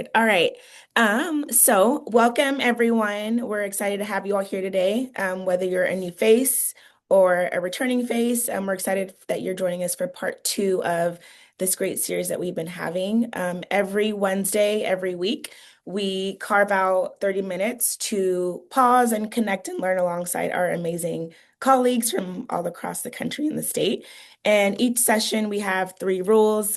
Good. All right. So welcome everyone. We're excited to have you all here today. Whether you're a new face or a returning face, we're excited that you're joining us for part two of this great series that we've been having. Every Wednesday, every week, we carve out 30 minutes to pause and connect and learn alongside our amazing colleagues from all across the country and the state. And each session, we have three rules.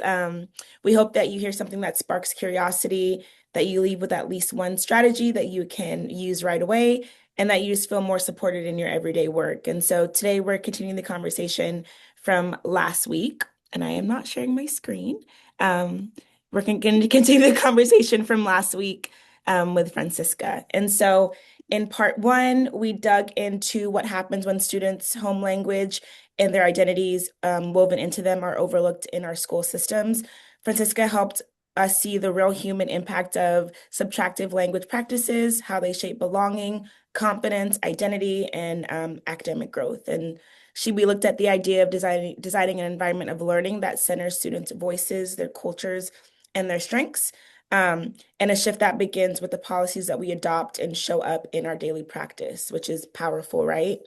We hope that you hear something that sparks curiosity, that you leave with at least one strategy that you can use right away, and that you just feel more supported in your everyday work. And so today we're continuing the conversation from last week, and I am not sharing my screen. We're going to continue the conversation from last week with Francisca. And so in part one, we dug into what happens when students' home language and their identities woven into them are overlooked in our school systems. Francisca helped us see the real human impact of subtractive language practices, how they shape belonging, confidence, identity, and academic growth. And we looked at the idea of designing an environment of learning that centers students' voices, their cultures, and their strengths. And a shift that begins with the policies that we adopt and show up in our daily practice, which is powerful, right?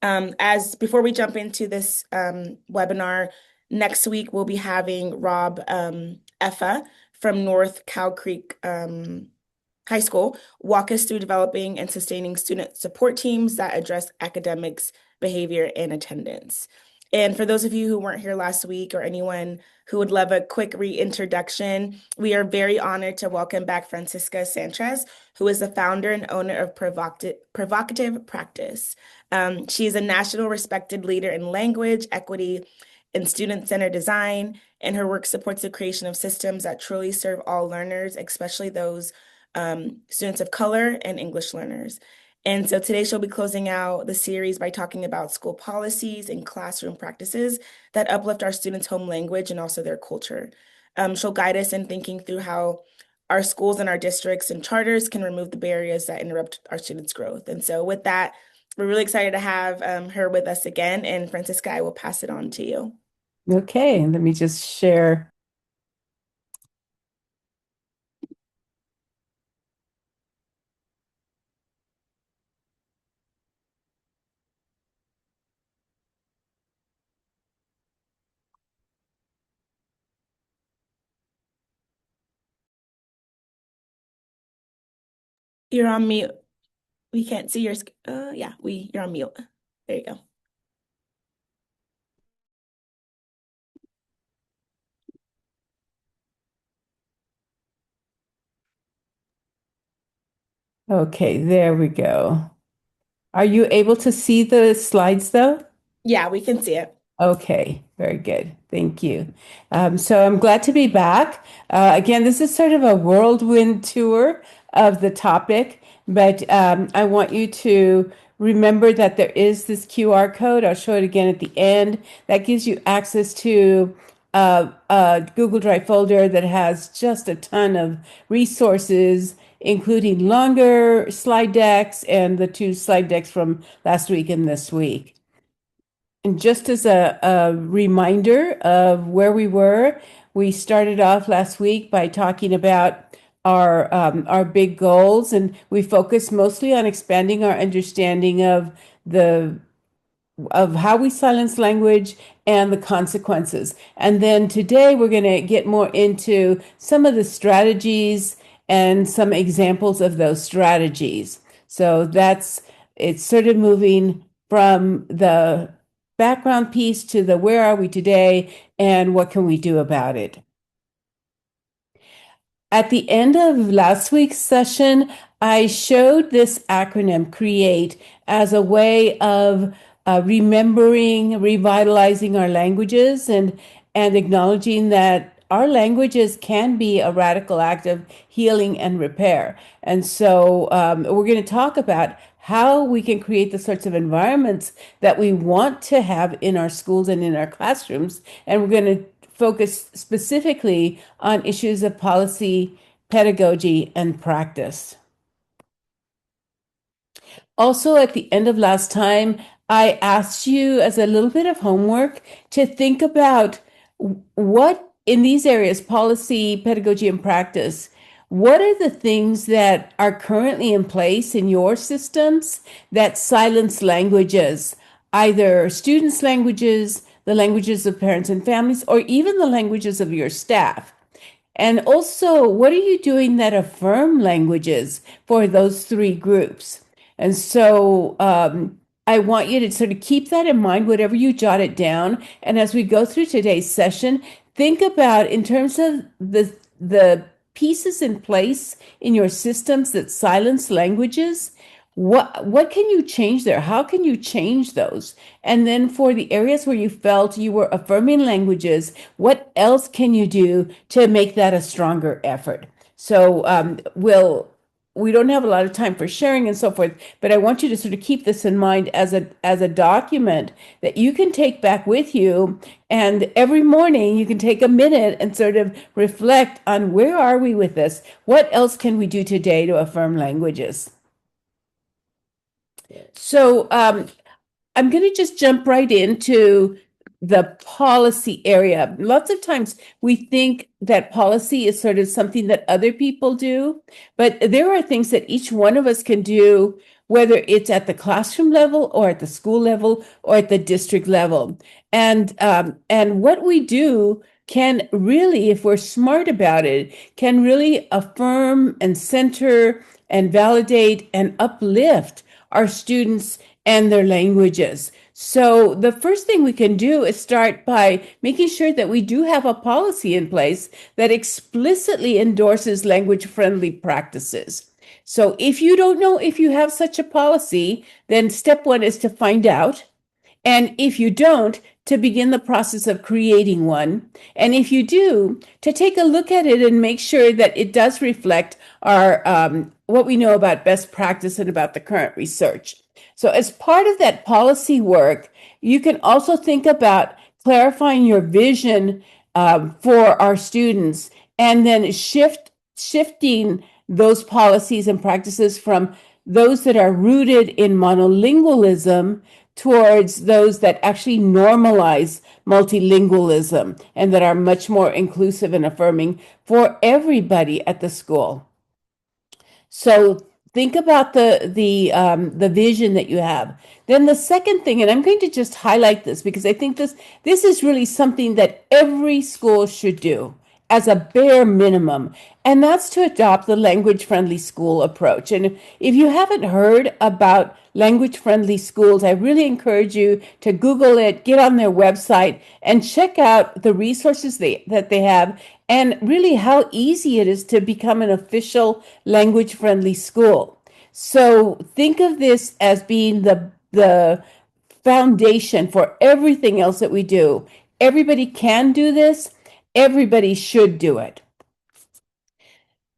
As before we jump into this webinar, next week we'll be having Rob Effa from North Cow Creek High School walk us through developing and sustaining student support teams that address academics, behavior, and attendance. And for those of you who weren't here last week or anyone who would love a quick reintroduction, we are very honored to welcome back Francisca Sanchez, who is the founder and owner of Provocative Practice. She is a national respected leader in language, equity, and student-centered design, and her work supports the creation of systems that truly serve all learners, especially those students of color and English learners. And so today she'll be closing out the series by talking about school policies and classroom practices that uplift our students' home language and also their culture. She'll guide us in thinking through how our schools and our districts and charters can remove the barriers that interrupt our students' growth. And so with that, we're really excited to have her with us again. And Francisca, I will pass it on to you. Okay, let me just share. You're on mute. We can't see your, yeah, you're on mute. There you go. Okay, there we go. Are you able to see the slides though? Yeah, we can see it. Okay, very good. Thank you. So I'm glad to be back. Again, this is sort of a whirlwind tour of the topic, but I want you to remember that there is this QR code. I'll show it again at the end. That gives you access to a Google Drive folder that has just a ton of resources, including longer slide decks and the two slide decks from last week and this week. And just as a reminder of where we were, we started off last week by talking about our big goals, and we focused mostly on expanding our understanding the of how we silence language and the consequences. And then today we're going to get more into some of the strategies and some examples of those strategies. So it's sort of moving from the background piece to the where are we today and what can we do about it. At the end of last week's session, I showed this acronym CREATE as a way of remembering, revitalizing our languages and acknowledging that our languages can be a radical act of healing and repair. And so we're going to talk about how we can create the sorts of environments that we want to have in our schools and in our classrooms. And we're going to focus specifically on issues of policy, pedagogy, and practice. Also, at the end of last time, I asked you as a little bit of homework to think about what in these areas, policy, pedagogy, and practice, what are the things that are currently in place in your systems that silence languages, either students' languages, the languages of parents and families, or even the languages of your staff? And also, what are you doing that affirm languages for those three groups? And so I want you to sort of keep that in mind, whatever you jot it down. And as we go through today's session, think about in terms of the pieces in place in your systems that silence languages. What can you change there? How can you change those? And then for the areas where you felt you were affirming languages, what else can you do to make that a stronger effort? So we don't have a lot of time for sharing and so forth, but I want you to sort of keep this in mind as a document that you can take back with you. And every morning you can take a minute and sort of reflect on where are we with this? What else can we do today to affirm languages? So I'm going to just jump right into the policy area. Lots of times we think that policy is sort of something that other people do, but there are things that each one of us can do, whether it's at the classroom level or at the school level or at the district level. And what we do can really, if we're smart about it, can really affirm and center and validate and uplift our students and their languages. So the first thing we can do is start by making sure that we do have a policy in place that explicitly endorses language-friendly practices. So if you don't know if you have such a policy, then step one is to find out. And if you don't, to begin the process of creating one. And if you do, to take a look at it and make sure that it does reflect our what we know about best practice and about the current research. So as part of that policy work, you can also think about clarifying your vision for our students and then shifting those policies and practices from those that are rooted in monolingualism towards those that actually normalize multilingualism and that are much more inclusive and affirming for everybody at the school. So think about the vision that you have. Then the second thing, and I'm going to just highlight this because I think this is really something that every school should do as a bare minimum, and that's to adopt the language-friendly school approach. And if you haven't heard about language-friendly schools, I really encourage you to Google it, get on their website, and check out the resources that they have, and really how easy it is to become an official language-friendly school. So think of this as being the foundation for everything else that we do. Everybody can do this. Everybody should do it.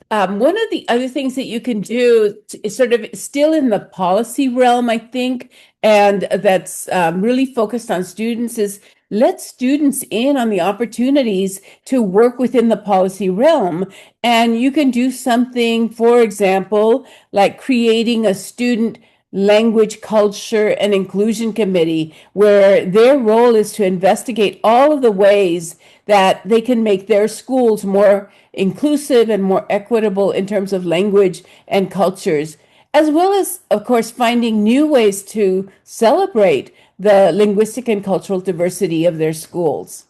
One of the other things that you can do is sort of still in the policy realm, I think, and that's really focused on students is let students in on the opportunities to work within the policy realm. And you can do something, for example, like creating a student language, culture, and inclusion committee, where their role is to investigate all of the ways that they can make their schools more inclusive and more equitable in terms of language and cultures, as well as, of course, finding new ways to celebrate the linguistic and cultural diversity of their schools.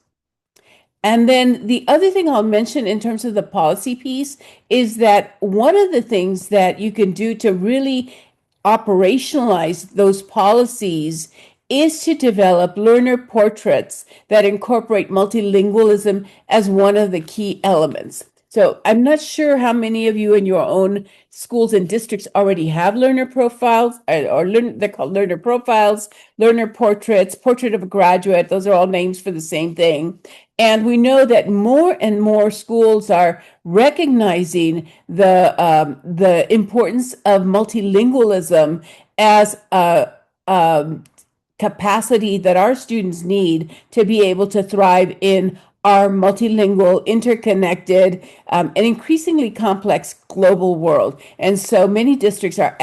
And then the other thing I'll mention in terms of the policy piece is that one of the things that you can do to really operationalize those policies is to develop learner portraits that incorporate multilingualism as one of the key elements. So I'm not sure how many of you in your own schools and districts already have learner profiles, they're called learner profiles, learner portraits, portrait of a graduate. Those are all names for the same thing. And we know that more and more schools are recognizing the importance of multilingualism as a capacity that our students need to be able to thrive in our multilingual, interconnected, and increasingly complex global world. And so many districts are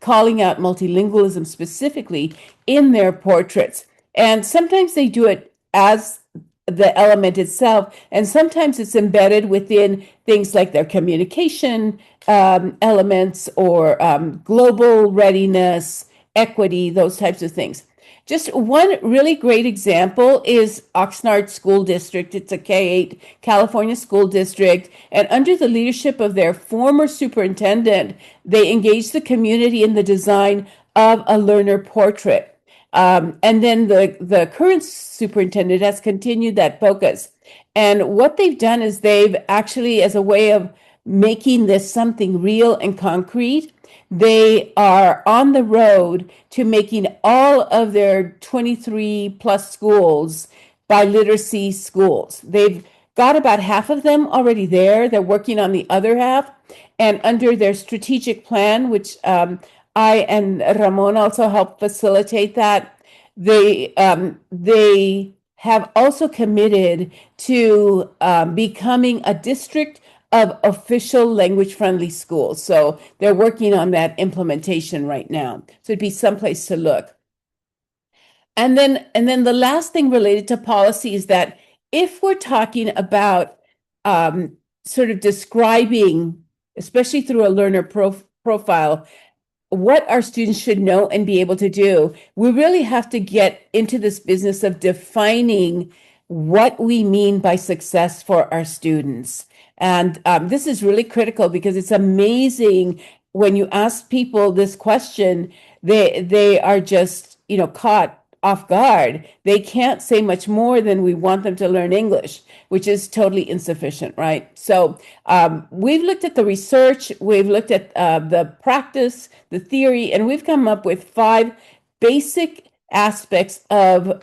calling out multilingualism specifically in their portraits. And sometimes they do it as the element itself, and sometimes it's embedded within things like their communication elements or global readiness, equity, those types of things. Just one really great example is Oxnard School District. It's a K-8 California school district, and under the leadership of their former superintendent, they engaged the community in the design of a learner portrait. And then the current superintendent has continued that focus. And what they've done is they've actually, as a way of making this something real and concrete, they are on the road to making all of their 23 plus schools biliteracy schools. They've got about half of them already there. They're working on the other half. And under their strategic plan, which I and Ramon also helped facilitate that, they have also committed to becoming a district of official language friendly schools. So they're working on that implementation right now. So it'd be someplace to look. And then the last thing related to policy is that if we're talking about sort of describing, especially through a learner profile, what our students should know and be able to do, we really have to get into this business of defining what we mean by success for our students. And this is really critical because it's amazing when you ask people this question, they are just, caught off guard. They can't say much more than we want them to learn English, which is totally insufficient, right? So we've looked at the research, we've looked at the practice, the theory, and we've come up with 5 basic aspects of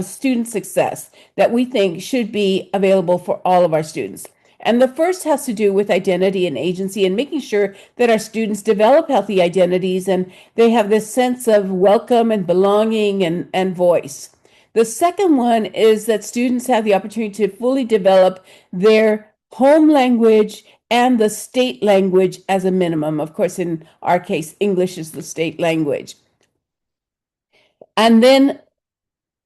student success that we think should be available for all of our students. And the first has to do with identity and agency and making sure that our students develop healthy identities and they have this sense of welcome and belonging and voice. The second one is that students have the opportunity to fully develop their home language and the state language as a minimum. Of course, in our case, English is the state language. And then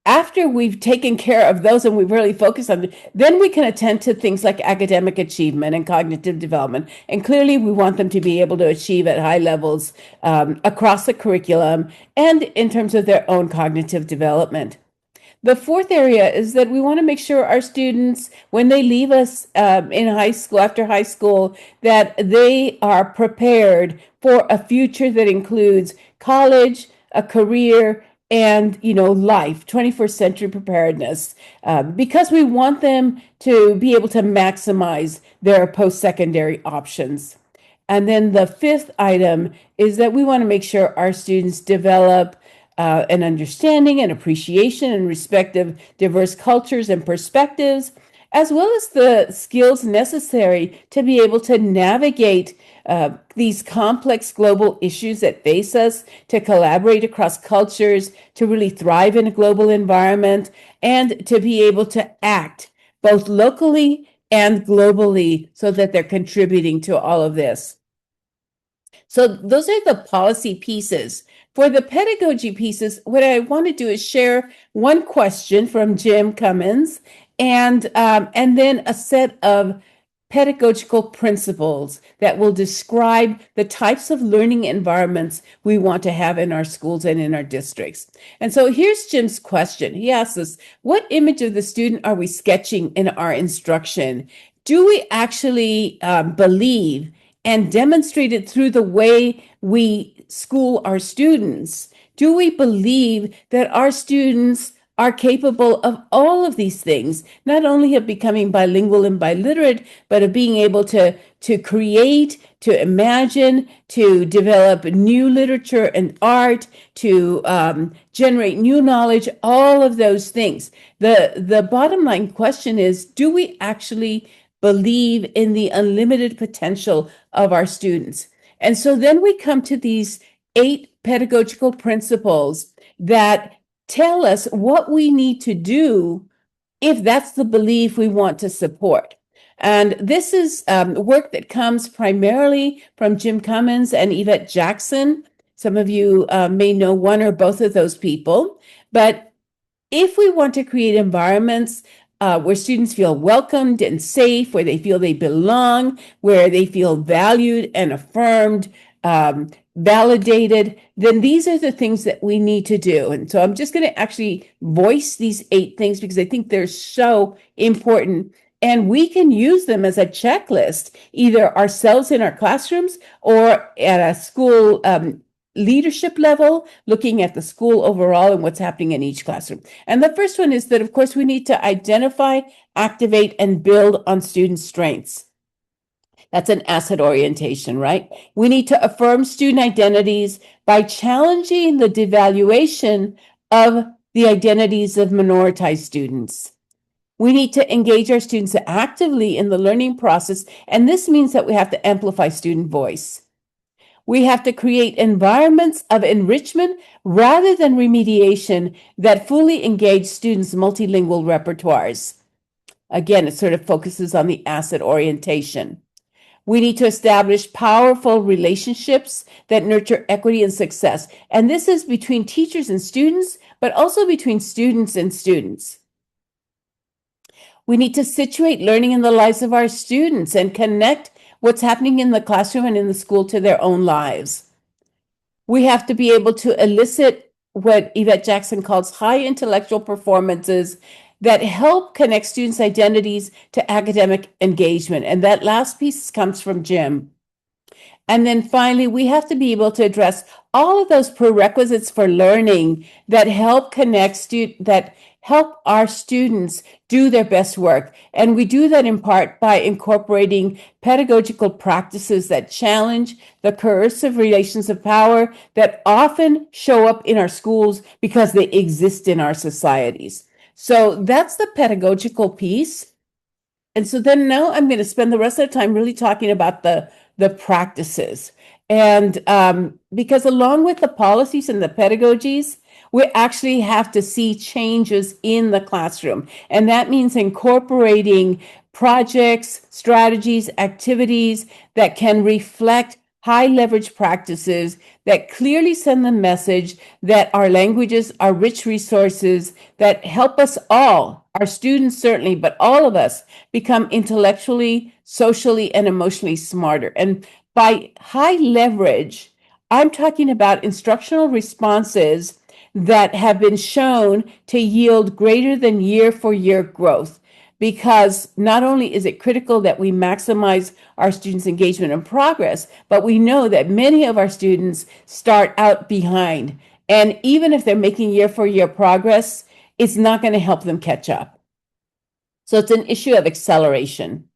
after we've taken care of those and we've really focused on them, then we can attend to things like academic achievement and cognitive development. And clearly, we want them to be able to achieve at high levels across the curriculum and in terms of their own cognitive development. The fourth area is that we want to make sure our students, when they leave us in high school, after high school, that they are prepared for a future that includes college, a career, and life, 21st century preparedness, because we want them to be able to maximize their post-secondary options. And then the fifth item is that we want to make sure our students develop an understanding and appreciation and respect of diverse cultures and perspectives, as well as the skills necessary to be able to navigate these complex global issues that face us, to collaborate across cultures, to really thrive in a global environment, and to be able to act both locally and globally so that they're contributing to all of this. So those are the policy pieces. For the pedagogy pieces, what I want to do is share one question from Jim Cummins and then a set of pedagogical principles that will describe the types of learning environments we want to have in our schools and in our districts. And so here's Jim's question. He asks us, what image of the student are we sketching in our instruction? Do we actually believe and demonstrate it through the way we school our students? Do we believe that our students are capable of all of these things, not only of becoming bilingual and biliterate, but of being able to create, to imagine, to develop new literature and art, to generate new knowledge, all of those things? The bottom line question is, do we actually believe in the unlimited potential of our students? And so then we come to these 8 pedagogical principles that tell us what we need to do if that's the belief we want to support. And this is work that comes primarily from Jim Cummins and Yvette Jackson. Some of you may know one or both of those people, but if we want to create environments where students feel welcomed and safe, where they feel they belong, where they feel valued and affirmed, validated, then these are the things that we need to do. And so I'm just going to actually voice these 8 things because I think they're so important. And we can use them as a checklist, either ourselves in our classrooms or at a school leadership level, looking at the school overall and what's happening in each classroom. And the first one is that, of course, we need to identify, activate, and build on student strengths. That's an asset orientation, right? We need to affirm student identities by challenging the devaluation of the identities of minoritized students. We need to engage our students actively in the learning process, and this means that we have to amplify student voice. We have to create environments of enrichment rather than remediation that fully engage students' multilingual repertoires. Again, it sort of focuses on the asset orientation. We need to establish powerful relationships that nurture equity and success. And this is between teachers and students, but also between students and students. We need to situate learning in the lives of our students and connect what's happening in the classroom and in the school to their own lives. We have to be able to elicit what Yvette Jackson calls high intellectual performances that help connect students' identities to academic engagement. And that last piece comes from Jim. And then finally, we have to be able to address all of those prerequisites for learning that help that help our students do their best work. And we do that in part by incorporating pedagogical practices that challenge the coercive relations of power that often show up in our schools because they exist in our societies. So that's the pedagogical piece. And so then now I'm going to spend the rest of the time really talking about the practices. And because along with the policies and the pedagogies, we actually have to see changes in the classroom. And that means incorporating projects, strategies, activities that can reflect high leverage practices that clearly send the message that our languages are rich resources that help us all, our students certainly, but all of us become intellectually, socially, and emotionally smarter. And by high leverage, I'm talking about instructional responses that have been shown to yield greater than year for year growth. Because not only is it critical that we maximize our students' engagement and progress, but we know that many of our students start out behind. And even if they're making year for year progress, it's not going to help them catch up. So it's an issue of acceleration.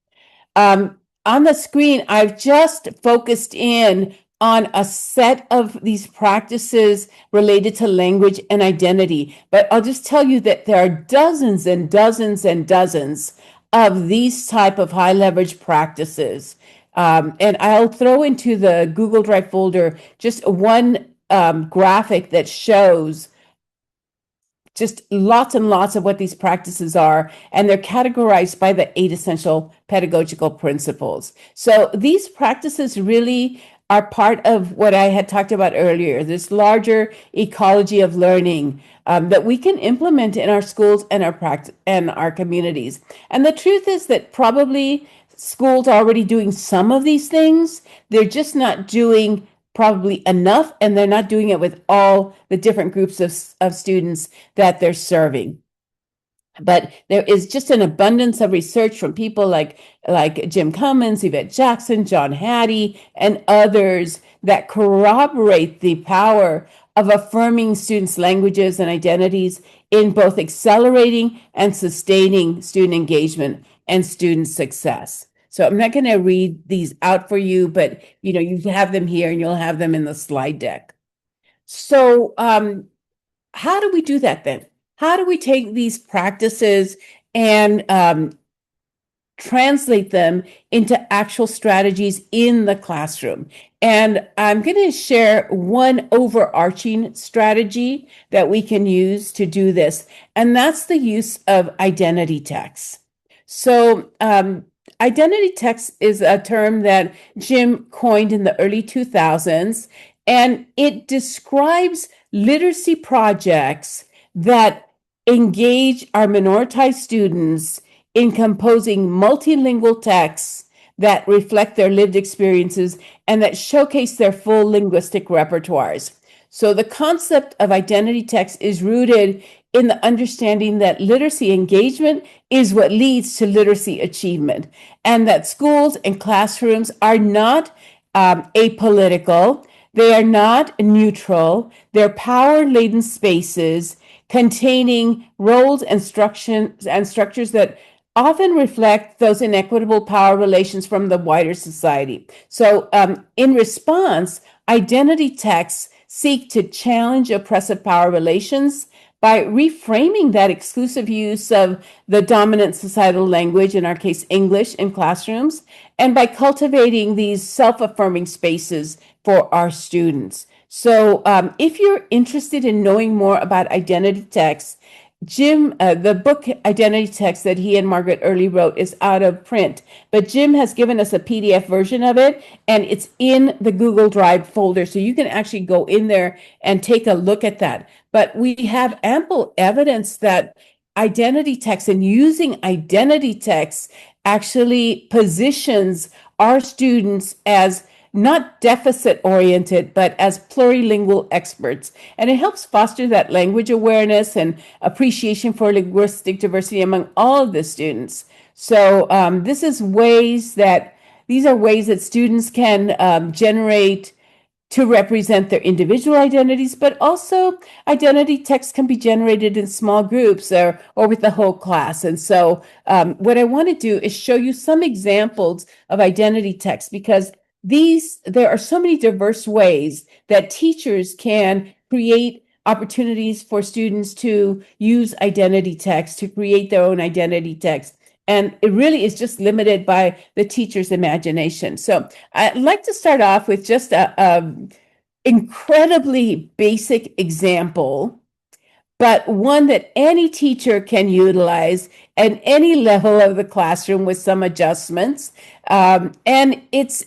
On the screen, I've just focused in on a set of these practices related to language and identity, but I'll just tell you that there are dozens and dozens and dozens of these type of high leverage practices. And I'll throw into the Google Drive folder just one graphic that shows just lots and lots of what these practices are, and they're categorized by the 8 essential pedagogical principles. So these practices really are part of what I had talked about earlier, this larger ecology of learning that we can implement in our schools and our practice and our communities. And the truth is that probably schools are already doing some of these things. They're just not doing probably enough, and they're not doing it with all the different groups of students that they're serving. But there is just an abundance of research from people like Jim Cummins, Yvette Jackson, John Hattie, and others that corroborate the power of affirming students' languages and identities in both accelerating and sustaining student engagement and student success. So I'm not going to read these out for you, but you have them here and you'll have them in the slide deck. So how do we do that then? How do we take these practices and translate them into actual strategies in the classroom? And I'm going to share one overarching strategy that we can use to do this, and that's the use of identity text. So identity text is a term that Jim coined in the early 2000s, and it describes literacy projects that engage our minoritized students in composing multilingual texts that reflect their lived experiences and that showcase their full linguistic repertoires. So the concept of identity text is rooted in the understanding that literacy engagement is what leads to literacy achievement, and that schools and classrooms are not apolitical, they are not neutral, they're power-laden spaces containing roles and structures that often reflect those inequitable power relations from the wider society. So, in response, identity texts seek to challenge oppressive power relations by reframing that exclusive use of the dominant societal language, in our case, English, in classrooms, and by cultivating these self-affirming spaces for our students. So, if you're interested in knowing more about identity texts, the book Identity Text that he and Margaret Early wrote is out of print, but Jim has given us a PDF version of it, and it's in the Google Drive folder. So you can actually go in there and take a look at that. But we have ample evidence that identity text and using identity text actually positions our students as not deficit oriented, but as plurilingual experts. And it helps foster that language awareness and appreciation for linguistic diversity among all of the students. So these are ways that students can generate to represent their individual identities, but also identity text can be generated in small groups or with the whole class. And so what I want to do is show you some examples of identity text, because there are so many diverse ways that teachers can create opportunities for students to use identity text, to create their own identity text. And it really is just limited by the teacher's imagination. So I'd like to start off with just a incredibly basic example, but one that any teacher can utilize at any level of the classroom with some adjustments. And it's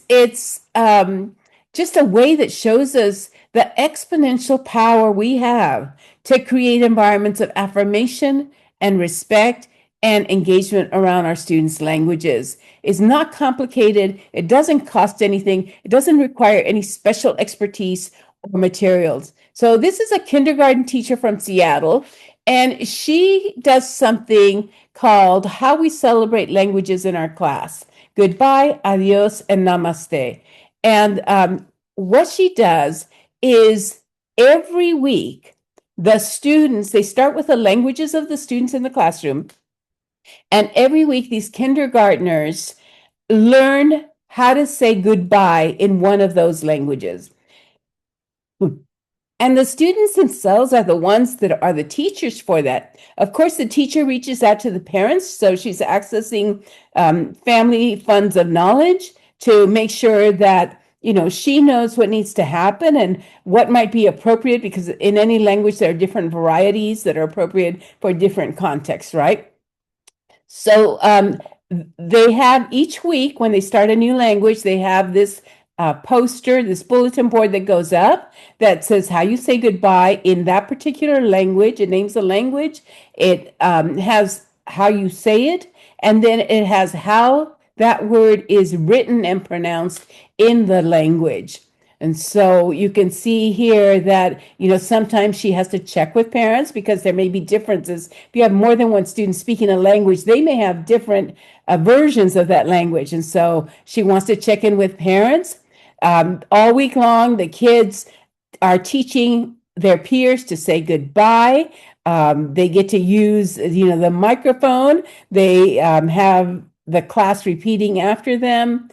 just a way that shows us the exponential power we have to create environments of affirmation and respect and engagement around our students' languages. It's not complicated. It doesn't cost anything. It doesn't require any special expertise or materials. So this is a kindergarten teacher from Seattle, and she does something called How We Celebrate Languages in Our Class: Goodbye, Adios, and Namaste. And what she does is every week, they start with the languages of the students in the classroom, and every week, these kindergartners learn how to say goodbye in one of those languages. And the students themselves are the ones that are the teachers for that. Of course, the teacher reaches out to the parents, so she's accessing family funds of knowledge to make sure that she knows what needs to happen and what might be appropriate, because in any language there are different varieties that are appropriate for different contexts, right? So they have each week when they start a new language, they have this poster, this bulletin board that goes up that says how you say goodbye in that particular language. It names the language. It has how you say it, and then it has how that word is written and pronounced in the language. And so you can see here that, sometimes she has to check with parents because there may be differences. If you have more than one student speaking a language, they may have different versions of that language. And so she wants to check in with parents. All week long, the kids are teaching their peers to say goodbye. They get to use, the microphone. They have the class repeating after them.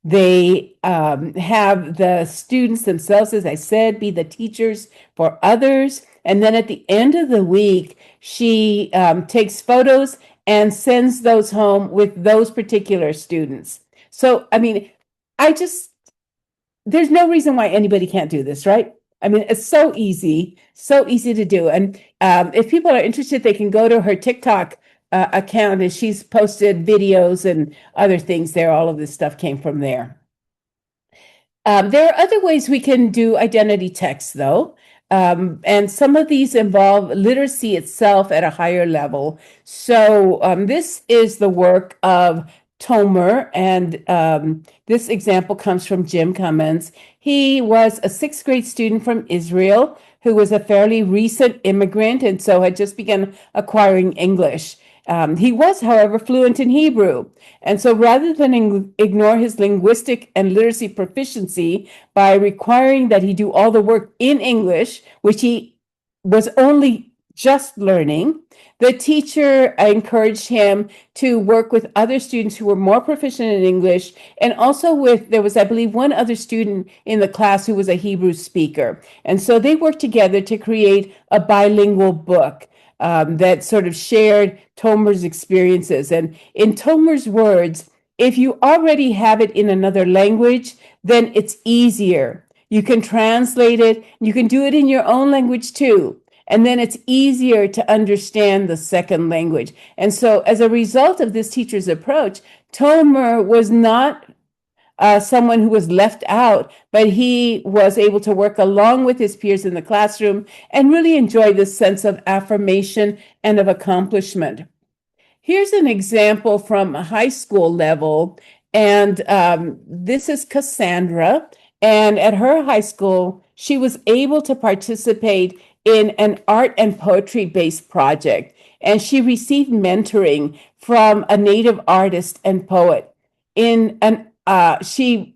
They have the students themselves, as I said, be the teachers for others. And then at the end of the week, she takes photos and sends those home with those particular students. So, there's no reason why anybody can't do this, right? It's so easy to do. And if people are interested, they can go to her TikTok account, and she's posted videos and other things there. All of this stuff came from there. There are other ways we can do identity text, though. And some of these involve literacy itself at a higher level. So this is the work of Tomer, and this example comes from Jim Cummins. He was a sixth grade student from Israel who was a fairly recent immigrant and so had just begun acquiring English. He was, however, fluent in Hebrew. And so rather than ignore his linguistic and literacy proficiency by requiring that he do all the work in English, which he was only just learning, the teacher encouraged him to work with other students who were more proficient in English, and also there was, I believe, one other student in the class who was a Hebrew speaker. And so they worked together to create a bilingual book that sort of shared Tomer's experiences. And in Tomer's words, if you already have it in another language, then it's easier. You can translate it. You can do it in your own language too. And then it's easier to understand the second language. And so as a result of this teacher's approach, Tomer was not someone who was left out, but he was able to work along with his peers in the classroom and really enjoy this sense of affirmation and of accomplishment. Here's an example from a high school level, and this is Cassandra. And at her high school, she was able to participate in an art and poetry based project, and she received mentoring from a native artist and poet. She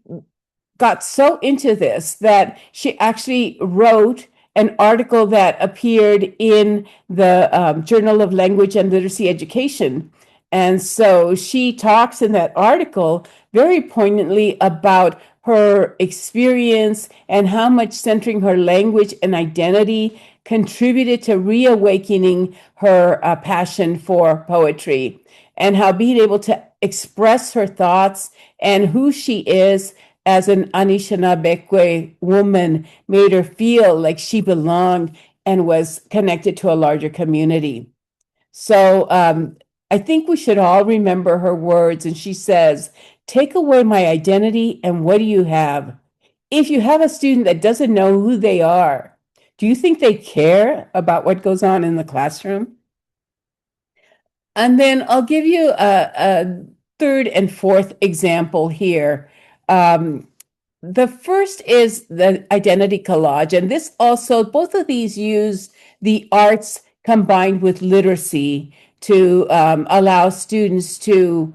got so into this that she actually wrote an article that appeared in the Journal of Language and Literacy Education. And so she talks in that article very poignantly about her experience and how much centering her language and identity contributed to reawakening her passion for poetry, and how being able to express her thoughts and who she is as an Anishinaabe woman made her feel like she belonged and was connected to a larger community. So I think we should all remember her words. And she says, "Take away my identity, and what do you have?" If you have a student that doesn't know who they are, do you think they care about what goes on in the classroom? And then I'll give you a third and fourth example here. The first is the identity collage, and this also, both of these use the arts combined with literacy to allow students to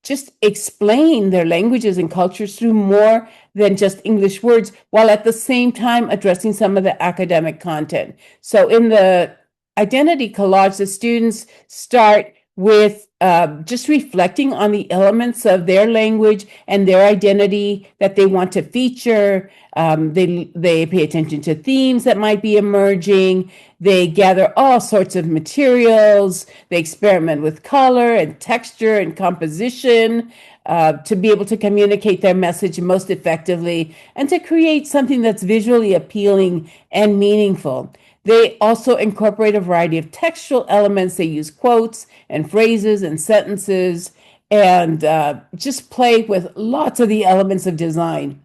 just explain their languages and cultures through more than just English words, while at the same time addressing some of the academic content. So in the identity collage, the students start with just reflecting on the elements of their language and their identity that they want to feature. They pay attention to themes that might be emerging. They gather all sorts of materials. They experiment with color and texture and composition to be able to communicate their message most effectively and to create something that's visually appealing and meaningful. They also incorporate a variety of textual elements. They use quotes and phrases and sentences and just play with lots of the elements of design.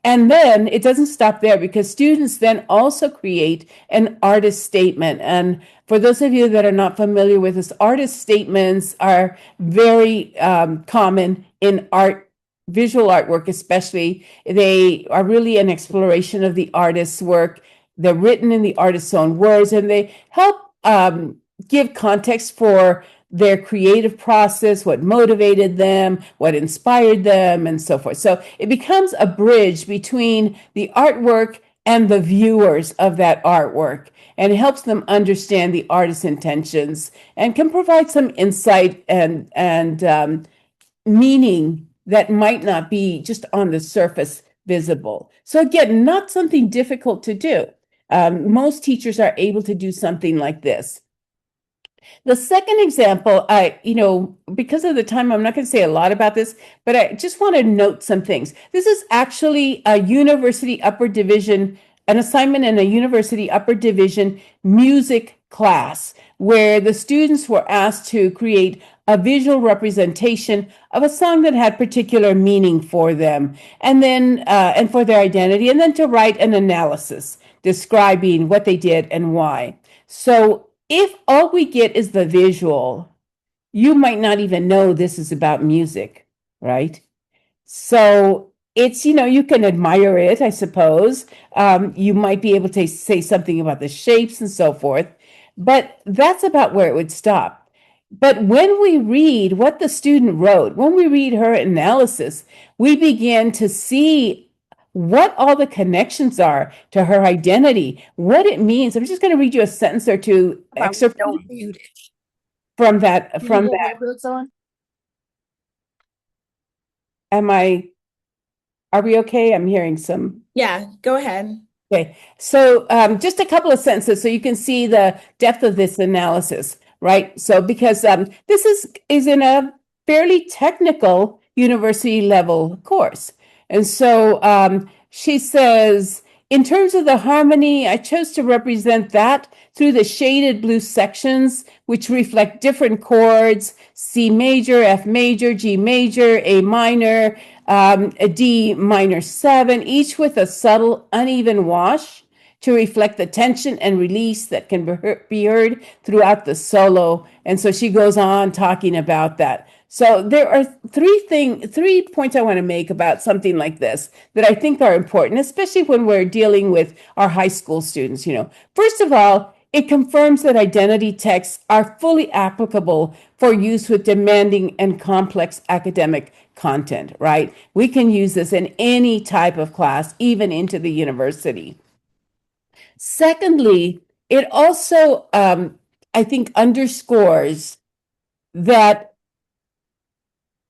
And then it doesn't stop there, because students then also create an artist statement. And for those of you that are not familiar with this, artist statements are very common in art, visual artwork especially. They are really an exploration of the artist's work. They're written in the artist's own words, and they help give context for their creative process, what motivated them, what inspired them, and so forth. So it becomes a bridge between the artwork and the viewers of that artwork, and it helps them understand the artist's intentions and can provide some insight and meaning that might not be just on the surface visible. So again, not something difficult to do. Most teachers are able to do something like this. The second example, because of the time, I'm not going to say a lot about this, but I just want to note some things. This is actually a university upper division, an assignment in a university upper division music class. where the students were asked to create a visual representation of a song that had particular meaning for them, and for their identity, and then to write an analysis describing what they did and why. So if all we get is the visual, you might not even know this is about music, right? So it's, you can admire it, I suppose. You might be able to say something about the shapes and so forth, but that's about where it would stop. But when we read what the student wrote, when we read her analysis, we begin to see what all the connections are to her identity, what it means. I'm just going to read you a sentence or two My excerpt window muted. from that. Can you From get that, earbuds on? am I? Are we okay? I'm hearing some. Yeah, go ahead. Okay, so just a couple of sentences so you can see the depth of this analysis, right? So because this is in a fairly technical university level course. And so she says, in terms of the harmony, I chose to represent that through the shaded blue sections, which reflect different chords: C major, F major, G major, A minor, a D minor 7, each with a subtle, uneven wash to reflect the tension and release that can be heard throughout the solo. And so she goes on talking about that. So there are three points I want to make about something like this that I think are important, especially when we're dealing with our high school students. First of all, it confirms that identity texts are fully applicable for use with demanding and complex academic content, right? We can use this in any type of class, even into the university. Secondly, it also, I think, underscores that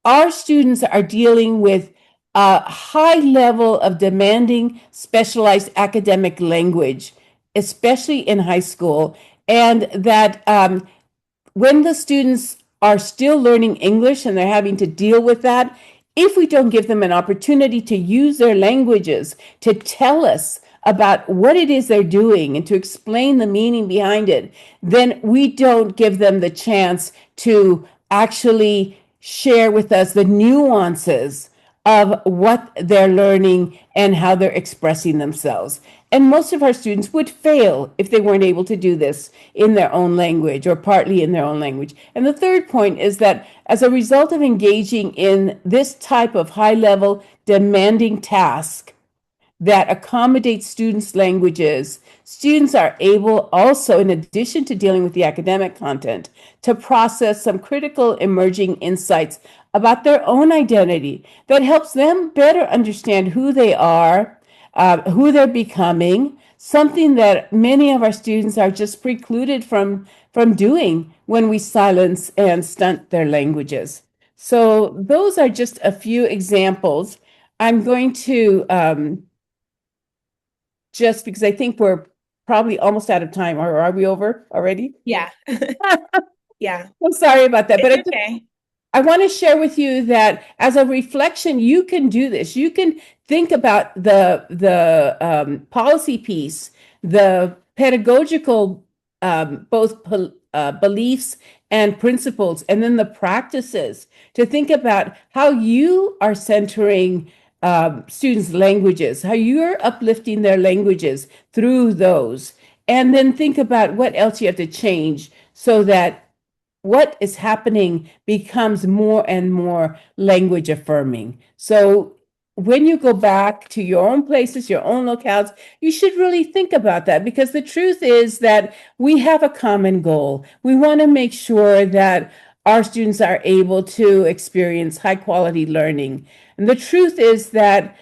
our students are dealing with a high level of demanding specialized academic language, especially in high school, and that when the students are still learning English and they're having to deal with that, if we don't give them an opportunity to use their languages to tell us about what it is they're doing and to explain the meaning behind it, then we don't give them the chance to actually share with us the nuances of what they're learning and how they're expressing themselves. And most of our students would fail if they weren't able to do this in their own language or partly in their own language. And the third point is that as a result of engaging in this type of high level demanding task, that accommodates students' languages, students are able also, in addition to dealing with the academic content, to process some critical emerging insights about their own identity that helps them better understand who they are, who they're becoming, something that many of our students are just precluded from doing when we silence and stunt their languages. So those are just a few examples. I'm going to just because I think we're probably almost out of time. Or are we over already? Yeah. Yeah. I'm sorry about that, but It's okay. I want to share with you that as a reflection, you can do this. You can think about the policy piece, the pedagogical both beliefs and principles, and then the practices to think about how you are centering students' languages, how you're uplifting their languages through those, and then think about what else you have to change so that what is happening becomes more and more language affirming. So when you go back to your own places, your own locales, you should really think about that because the truth is that we have a common goal. We want to make sure that our students are able to experience high quality learning. And the truth is that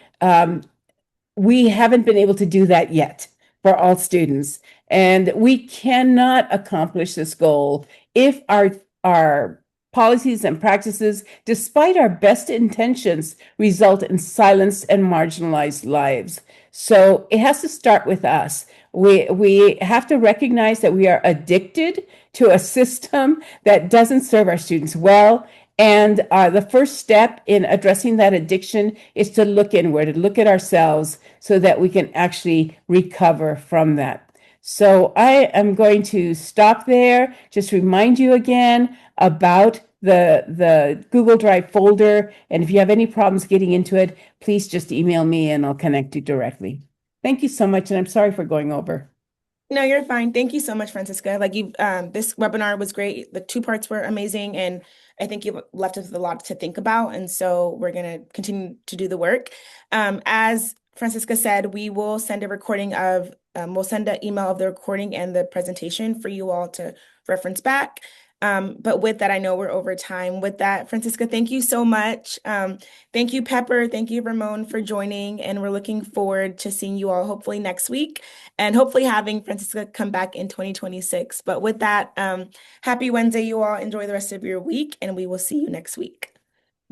we haven't been able to do that yet for all students. And we cannot accomplish this goal if our policies and practices, despite our best intentions, result in silenced and marginalized lives. So it has to start with us. We have to recognize that we are addicted to a system that doesn't serve our students well. And the first step in addressing that addiction is to look inward, to look at ourselves so that we can actually recover from that. So I am going to stop there. Just remind you again about the Google Drive folder. And if you have any problems getting into it, please just email me and I'll connect you directly. Thank you so much, and I'm sorry for going over. No, you're fine. Thank you so much, Francisca. This webinar was great. The two parts were amazing, and I think you've left us with a lot to think about. And so we're going to continue to do the work. As Francisca said, we'll send an email of the recording and the presentation for you all to reference back. But with that, I know we're over time. With that, Francisca, thank you so much. Thank you, Pepper. Thank you, Ramon, for joining. And we're looking forward to seeing you all hopefully next week and hopefully having Francisca come back in 2026. But with that, happy Wednesday, you all. Enjoy the rest of your week, and we will see you next week.